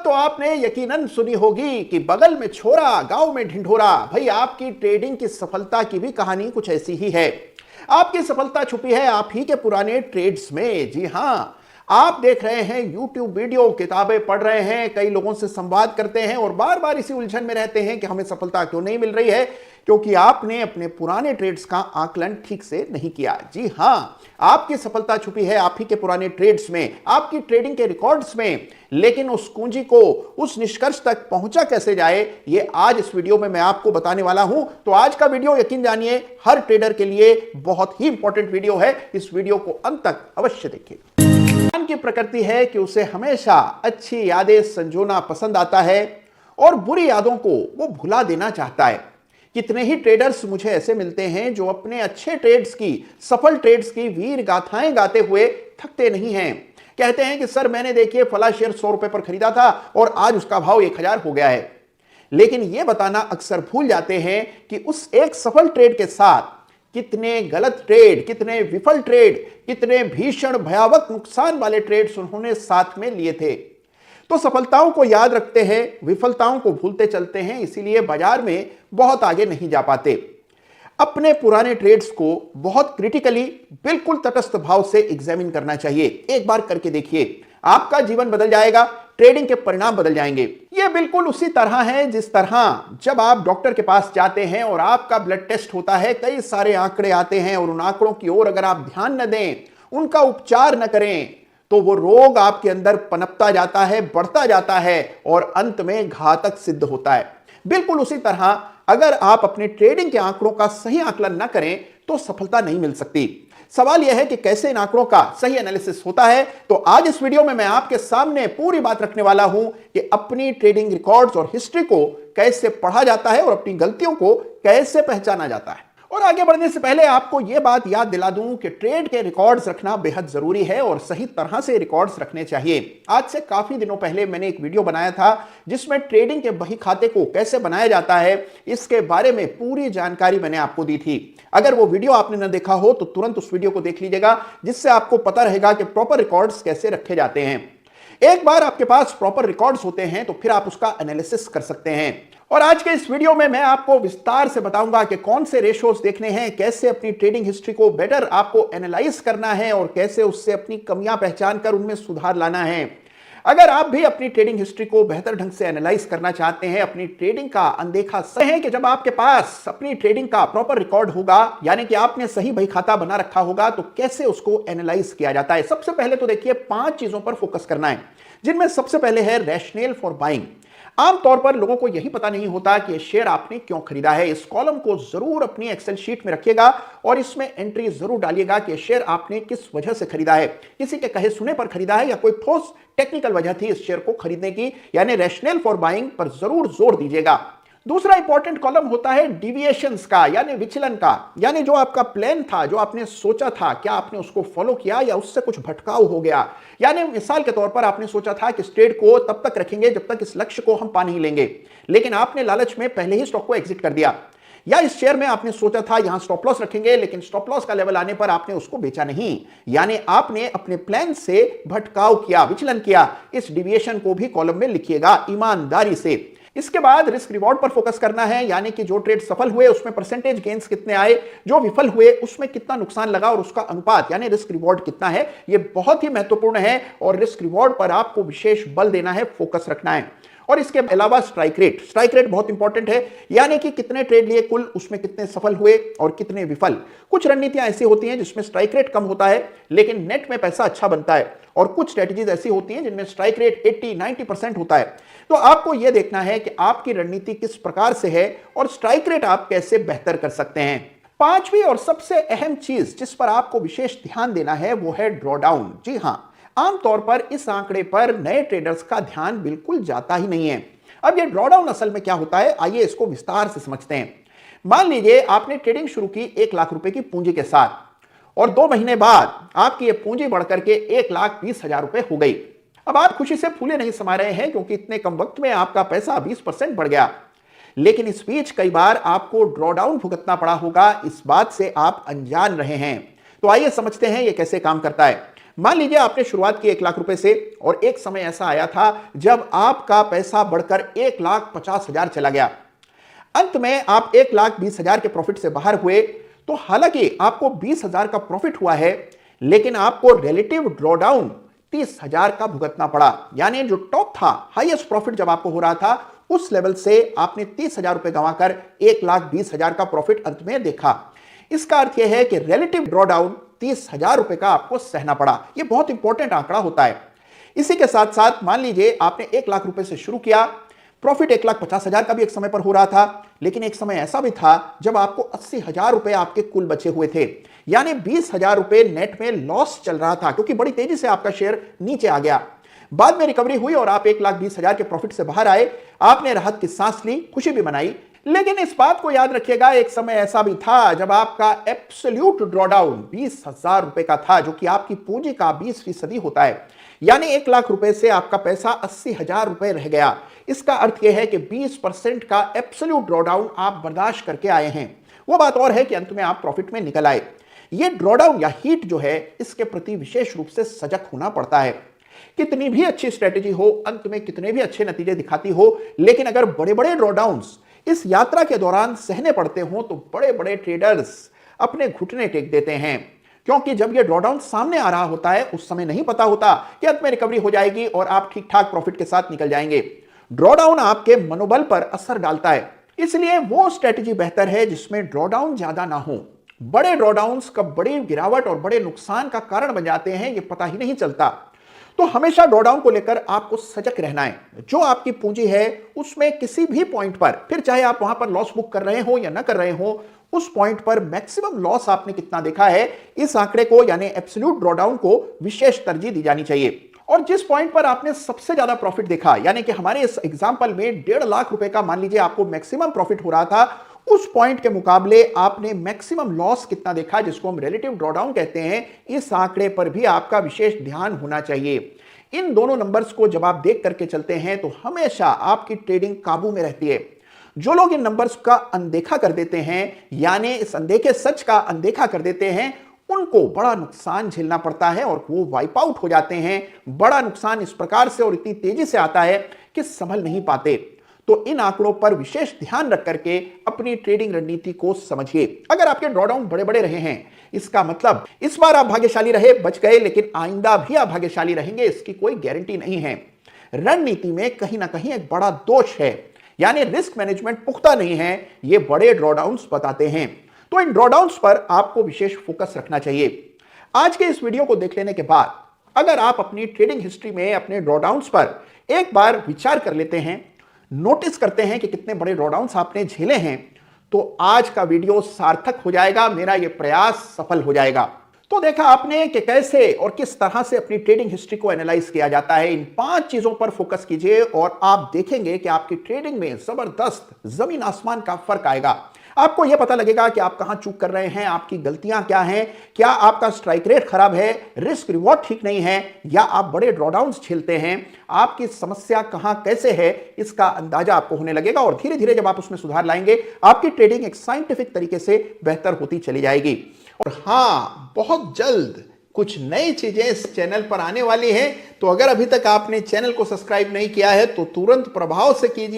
तो आपने यकीनन सुनी होगी कि बगल में छोरा गांव में ढिंढोरा। भाई आपकी ट्रेडिंग की सफलता की भी कहानी कुछ ऐसी ही है। आपकी सफलता छुपी है आप ही के पुराने ट्रेड्स में। जी हां, आप देख रहे हैं YouTube वीडियो, किताबें पढ़ रहे हैं, कई लोगों से संवाद करते हैं और बार बार इसी उलझन में रहते हैं कि हमें सफलता क्यों नहीं मिल रही है, क्योंकि आपने अपने पुराने ट्रेड्स का आकलन ठीक से नहीं किया। जी हां, आपकी सफलता छुपी है आप ही के पुराने ट्रेड्स में, आपकी ट्रेडिंग के रिकॉर्ड्स में। लेकिन उस कुंजी को, उस निष्कर्ष तक पहुंचा कैसे जाए, ये आज इस वीडियो में मैं आपको बताने वाला हूं। तो आज का वीडियो यकीन जानिए हर ट्रेडर के लिए बहुत ही इंपॉर्टेंट वीडियो है। इस वीडियो को अंत तक अवश्य देखिए। इंसान की प्रकृति है कि उसे हमेशा अच्छी यादें संजोना पसंद आता है और बुरी यादों को वो भुला देना चाहता है। कितने ही ट्रेडर्स मुझे ऐसे मिलते हैं जो अपने अच्छे ट्रेड्स की, सफल ट्रेड्स की वीर गाथाएं गाते हुए थकते नहीं हैं। कहते हैं कि सर मैंने देखिए फला शेयर 100 रुपए पर खरीदा था और आज उसका भाव 1000 हो गया है। लेकिन यह बताना अक्सर भूल जाते हैं कि उस एक सफल ट्रेड के साथ कितने गलत ट्रेड, कितने विफल ट्रेड, कितने भीषण भयावह नुकसान वाले ट्रेड्स उन्होंने साथ में लिए थे। तो सफलताओं को याद रखते हैं, विफलताओं को भूलते चलते हैं, इसीलिए बाजार में बहुत आगे नहीं जा पाते। अपने पुराने ट्रेड्स को बहुत क्रिटिकली, बिल्कुल तटस्थ भाव से एग्जामिन करना चाहिए। एक बार करके देखिए, आपका जीवन बदल जाएगा, ट्रेडिंग के परिणाम बदल जाएंगे। यह बिल्कुल उसी तरह है जिस तरह जब आप डॉक्टर के पास जाते हैं और आपका ब्लड टेस्ट होता है, कई सारे आंकड़े आते हैं और उन आंकड़ों की ओर अगर आप ध्यान न दें, उनका उपचार न करें, तो वो रोग आपके अंदर पनपता जाता है, बढ़ता जाता है और अंत में घातक सिद्ध होता है। बिल्कुल उसी तरह अगर आप अपने ट्रेडिंग के आंकड़ों का सही आकलन न करें तो सफलता नहीं मिल सकती। सवाल यह है कि कैसे इन आंकड़ों का सही एनालिसिस होता है। तो आज इस वीडियो में मैं आपके सामने पूरी बात रखने वाला हूं कि अपनी ट्रेडिंग रिकॉर्ड्स और हिस्ट्री को कैसे पढ़ा जाता है और अपनी गलतियों को कैसे पहचाना जाता है। और आगे बढ़ने से पहले आपको यह बात याद दिला दूं कि ट्रेड के रिकॉर्ड्स रखना बेहद जरूरी है और सही तरह से रिकॉर्ड्स रखने चाहिए। आज से काफी दिनों पहले मैंने एक वीडियो बनाया था जिसमें ट्रेडिंग के बही खाते को कैसे बनाया जाता है इसके बारे में पूरी जानकारी मैंने आपको दी थी। अगर वो वीडियो आपने न देखा हो तो तुरंत उस वीडियो को देख लीजिएगा, जिससे आपको पता रहेगा कि प्रॉपर रिकॉर्ड्स कैसे रखे जाते हैं। एक बार आपके पास प्रॉपर रिकॉर्ड्स होते हैं तो फिर आप उसका एनालिसिस कर सकते हैं। और आज के इस वीडियो में मैं आपको विस्तार से बताऊंगा कि कौन से रेशोज देखने हैं, कैसे अपनी ट्रेडिंग हिस्ट्री को बेटर आपको एनालाइज करना है और कैसे उससे अपनी कमियां पहचान कर उनमें सुधार लाना है। अगर आप भी अपनी ट्रेडिंग हिस्ट्री को बेहतर ढंग से एनालाइज करना चाहते हैं, अपनी ट्रेडिंग का अनदेखा सही है कि जब आपके पास अपनी ट्रेडिंग का प्रॉपर रिकॉर्ड होगा, यानी कि आपने सही बही खाता बना रखा होगा, तो कैसे उसको एनालाइज किया जाता है। सबसे पहले तो देखिए 5 चीजों पर फोकस करना है, जिनमें सबसे पहले है रैशनल फॉर बाइंग। आमतौर पर लोगों को यही पता नहीं होता कि ये शेयर आपने क्यों खरीदा है। इस कॉलम को जरूर अपनी एक्सेल शीट में रखिएगा और इसमें एंट्री जरूर डालिएगा कि शेयर आपने किस वजह से खरीदा है। किसी के कहे सुने पर खरीदा है या कोई ठोस टेक्निकल वजह थी इस शेयर को खरीदने की, यानी रैशनल फॉर बाइंग पर जरूर जोर दीजिएगा। दूसरा इंपॉर्टेंट कॉलम होता है डिविएशंस का, यानी विचलन का, यानी जो आपका प्लान था, जो आपने सोचा था, क्या आपने उसको फॉलो किया या उससे कुछ भटकाव हो गया। यानी मिसाल के तौर पर आपने सोचा था कि इस ट्रेड को तब तक रखेंगे जब तक इस लक्ष्य को हम पा नहीं लेंगे, लेकिन आपने लालच में पहले ही स्टॉक को एग्जिट कर दिया। या इस शेयर में आपने सोचा था यहां स्टॉप लॉस रखेंगे, लेकिन स्टॉप लॉस का लेवल आने पर आपने उसको बेचा नहीं, यानी आपने अपने प्लान से भटकाव किया, विचलन किया। इस डिविएशन को भी कॉलम में लिखिएगा ईमानदारी से। इसके बाद रिस्क रिवॉर्ड पर फोकस करना है, यानी कि जो ट्रेड सफल हुए उसमें परसेंटेज गेन्स कितने आए, जो विफल हुए उसमें कितना नुकसान लगा और उसका अनुपात यानी रिस्क रिवॉर्ड कितना है। यह बहुत ही महत्वपूर्ण है और रिस्क रिवॉर्ड पर आपको विशेष बल देना है, फोकस रखना है। और इसके अलावा स्ट्राइक रेट बहुत इंपॉर्टेंट है, यानी कि कितने ट्रेड लिए कुल, उसमें कितने सफल हुए और कितने विफल। कुछ रणनीतियां ऐसी होती हैं जिसमें स्ट्राइक रेट कम होता है लेकिन नेट में पैसा अच्छा बनता है, और कुछ स्ट्रेटजीज ऐसी होती हैं जिनमें स्ट्राइक रेट 80-90% होता है। तो आपको यह देखना है कि आपकी रणनीति किस प्रकार से है और स्ट्राइक रेट आप कैसे बेहतर कर सकते हैं। पांचवी और सबसे अहम चीज जिस पर आपको विशेष ध्यान देना है वो है ड्रॉडाउन। जी हां, आमतौर पर इस आंकड़े पर नए ट्रेडर्स का ध्यान बिल्कुल जाता ही नहीं है। अब यह ड्रॉडाउन असल में क्या होता है, आइए इसको विस्तार से समझते हैं। मान लीजिए आपने ट्रेडिंग शुरू की 1 लाख रुपए की पूंजी के साथ और 2 महीने बाद आपकी यह पूंजी बढ़कर के 1,20,000 रुपए हो गई। अब आप खुशी से फूले नहीं समा रहे हैं क्योंकि इतने कम वक्त में आपका पैसा 20% बढ़ गया, लेकिन इस बीच कई बार आपको ड्रॉडाउन भुगतना पड़ा होगा, इस बात से आप अनजान रहे हैं। तो आइए समझते हैं यह कैसे काम करता है। मान लीजिए आपने शुरुआत की 1 लाख रुपए से और एक समय ऐसा आया था जब आपका पैसा बढ़कर 1,50,000 चला गया। अंत में आप 1,20,000 के प्रॉफिट से बाहर हुए। तो हालांकि आपको 20,000 का प्रॉफिट हुआ है, लेकिन आपको रिलेटिव ड्रॉडाउन 30,000 का भुगतना पड़ा। यानी जो टॉप था, हाईएस्ट प्रॉफिट जब आपको हो रहा था, उस लेवल से आपने 30,000 रुपए गंवाकर 1,20,000 का प्रॉफिट अंत में देखा। इसका अर्थ यह है कि रिलेटिव ड्रॉडाउन 30,000 रुपए का आपको सहना पड़ा। यह बहुत इंपॉर्टेंट आंकड़ा होता है। इसी के साथ साथ मान लीजिए आपने 1 लाख रुपए से शुरू किया, प्रॉफिट 1,50,000 का भी एक समय पर हो रहा था, लेकिन एक समय ऐसा भी था जब आपको 80,000 रुपए आपके कुल बचे हुए थे। यानी 20,000 रुपए नेट में लॉस चल रहा था, क्योंकि बड़ी तेजी से आपका शेयर नीचे आ गया। बाद में रिकवरी हुई और आप 1,20,000 के प्रॉफिट से बाहर आए। आपने राहत की सांस ली, खुशी भी मनाई। लेकिन इस बात को याद रखिएगा, एक समय ऐसा भी था जब आपका एब्सोल्यूट ड्रॉडाउन 20,000 रुपए का था, जो कि आपकी पूंजी का 20% होता है। यानी 1 लाख रुपए से आपका पैसा 80,000 रुपए रह गया। इसका अर्थ यह है कि 20% का एब्सोल्यूट ड्रॉडाउन आप बर्दाश्त करके आए हैं। वो बात और है कि अंत में आप प्रॉफिट में निकल आए। ये ड्रॉडाउन या हीट जो है, इसके प्रति विशेष रूप से सजग होना पड़ता है। कितनी भी अच्छी स्ट्रेटेजी हो, अंत में कितने भी अच्छे नतीजे दिखाती हो, लेकिन अगर बड़े बड़े ड्रॉडाउन्स इस यात्रा के दौरान सहने पड़ते हो, तो बड़े बड़े ट्रेडर्स अपने घुटने टेक देते हैं। क्योंकि जब यह ड्रॉडाउन सामने आ रहा होता है, उस समय नहीं पता होता कि अंत में रिकवरी हो जाएगी और आप ठीक ठाक प्रॉफिट के साथ निकल जाएंगे। ड्रॉडाउन आपके मनोबल पर असर डालता है। इसलिए वो स्ट्रेटेजी बेहतर है जिसमें ड्रॉडाउन ज्यादा ना हो। बड़े ड्रॉडाउन्स कब बड़ी गिरावट और बड़े नुकसान का कारण बन जाते हैं, ये पता ही नहीं चलता। तो हमेशा ड्रॉडाउन को लेकर आपको सजग रहना है। जो आपकी पूंजी है, उसमें किसी भी पॉइंट पर, फिर चाहे आप वहां पर लॉस बुक कर रहे हो या ना कर रहे हो, उस पॉइंट पर मैक्सिमम लॉस आपने कितना देखा है, इस आंकड़े को यानी एब्सोल्यूट ड्रॉडाउन को विशेष तरजीह दी जानी चाहिए। और जिस पॉइंट पर आपने सबसे ज्यादा प्रॉफिट देखा, यानी कि हमारे इस एग्जांपल में 1.5 लाख रुपए का मान लीजिए आपको मैक्सिमम प्रॉफिट हो रहा था, उस पॉइंट के मुकाबले आपने मैक्सिमम लॉस कितना देखा, जिसको हम रिलेटिव ड्रॉडाउन कहते हैं, इस आंकड़े पर भी आपका विशेष ध्यान होना चाहिए। इन दोनों नंबर्स को जब आप देख करके चलते हैं, तो हमेशा आपकी ट्रेडिंग काबू में रहती है। जो लोग इन नंबर्स का अनदेखा कर देते हैं, यानी इस अनदेखे सच का अनदेखा कर देते हैं, उनको बड़ा नुकसान झेलना पड़ता है और वो वाइप आउट हो जाते हैं। बड़ा नुकसान इस प्रकार से और इतनी तेजी से आता है कि संभल नहीं पाते। तो इन आंकड़ों पर विशेष ध्यान रख करके अपनी ट्रेडिंग रणनीति को समझिए। अगर आपके ड्रॉडाउन बड़े बड़े रहे हैं, इसका मतलब इस बार आप भाग्यशाली रहे, बच गए, लेकिन आइंदा भी आप भाग्यशाली रहेंगे, इसकी कोई गारंटी नहीं है। रणनीति में कहीं ना कहीं एक बड़ा दोष है, यानी रिस्क मैनेजमेंट पुख्ता नहीं है, ये बड़े ड्रॉडाउन्स बताते हैं। तो इन ड्रॉडाउन्स पर आपको विशेष फोकस रखना चाहिए। आज के इस वीडियो को देख लेने के बाद अगर आप अपनी ट्रेडिंग हिस्ट्री में अपने ड्रॉडाउन्स पर एक बार विचार कर लेते हैं, नोटिस करते हैं कि कितने बड़े ड्रॉडाउन्स आपने झेले हैं, तो आज का वीडियो सार्थक हो जाएगा, मेरा यह प्रयास सफल हो जाएगा। तो देखा आपने कि कैसे और किस तरह से अपनी ट्रेडिंग हिस्ट्री को एनालाइज किया जाता है। इन 5 चीजों पर फोकस कीजिए और आप देखेंगे कि आपकी ट्रेडिंग में जबरदस्त जमीन आसमान का फर्क आएगा। आपको यह पता लगेगा कि आप कहां चूक कर रहे हैं, आपकी गलतियां क्या हैं, क्या आपका स्ट्राइक रेट खराब है, रिस्क रिवॉर्ड ठीक नहीं है, या आप बड़े ड्रॉडाउन्स झेलते हैं। आपकी समस्या कहां कैसे है, इसका अंदाजा आपको होने लगेगा और धीरे धीरे जब आप उसमें सुधार लाएंगे, आपकी ट्रेडिंग एक साइंटिफिक तरीके से बेहतर होती चली जाएगी। और हां, बहुत जल्द कुछ नई चीजें इस चैनल पर आने वाली हैं। तो अगर अभी तक आपने चैनल को सब्सक्राइब नहीं किया है, तो तुरंत प्रभाव से कीजिए।